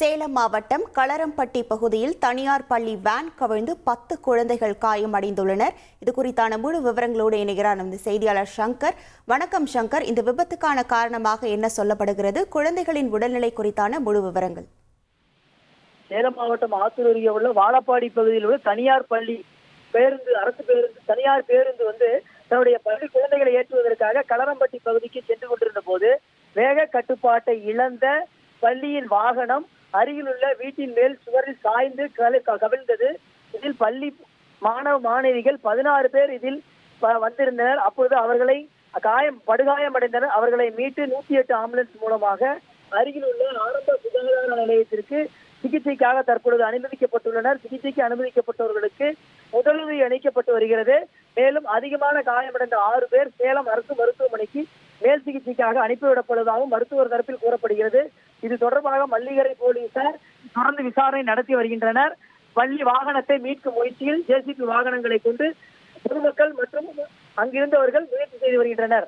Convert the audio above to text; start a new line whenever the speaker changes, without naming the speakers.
சேலம் மாவட்டம் களரம்பட்டி பகுதியில் தனியார் பள்ளி வேன் கவிழ்ந்து 10 குழந்தைகள் காயமடைந்துள்ளனர். இது குறித்தான முழு விவரங்களோடு இணைகிறார் நமது செய்தியாளர் சங்கர். வணக்கம் சங்கர், இந்த விபத்துக்கான காரணமாக என்ன சொல்லப்படுகிறது? குழந்தைகளின் உடல்நிலை குறித்தான முழு விவரங்கள்.
சேலம் மாவட்டம் ஆத்தூர் அருகே உள்ள வாழப்பாடி பகுதியில் உள்ள தனியார் பள்ளி பேருந்து, அரசு பேருந்து, தனியார் பேருந்து தன்னுடைய பள்ளி குழந்தைகளை ஏற்றுவதற்காக களரம்பட்டி பகுதிக்கு சென்று கொண்டிருந்த போது வேக கட்டுப்பாட்டை இழந்த பள்ளியின் வாகனம் அருகில் உள்ள வீட்டின் மேல் சுவரில் சாய்ந்து கவிழ்ந்தது. இதில் பள்ளி மாணவ மாணவிகள் 16 பேர் இதில் வந்திருந்தனர். அப்பொழுது அவர்களை படுகாயமடைந்தனர். அவர்களை மீட்டு 108 ஆம்புலன்ஸ் மூலமாக அருகில் உள்ள ஆரம்ப சுகாதார நிலையத்திற்கு சிகிச்சைக்காக தற்பொழுது அனுமதிக்கப்பட்டுள்ளனர். சிகிச்சைக்கு அனுமதிக்கப்பட்டவர்களுக்கு முதலுதவி அளிக்கப்பட்டு வருகிறது. மேலும் அதிகமான காயமடைந்த 6 பேர் சேலம் அரசு மருத்துவமனைக்கு மேல் சிகிச்சைக்காக அனுப்பிவிடப்படுவதாகவும் மருத்துவர் தரப்பில் கூறப்படுகிறது. இது தொடர்பாக மல்லிகரை போலீசார் தொடர்ந்து விசாரணை நடத்தி வருகின்றனர். பள்ளி வாகனத்தை மீட்கும் முயற்சியில் ஜேசிபி வாகனங்களை கொண்டு பொதுமக்கள் மற்றும் அங்கிருந்தவர்கள் முயற்சி செய்து வருகின்றனர்.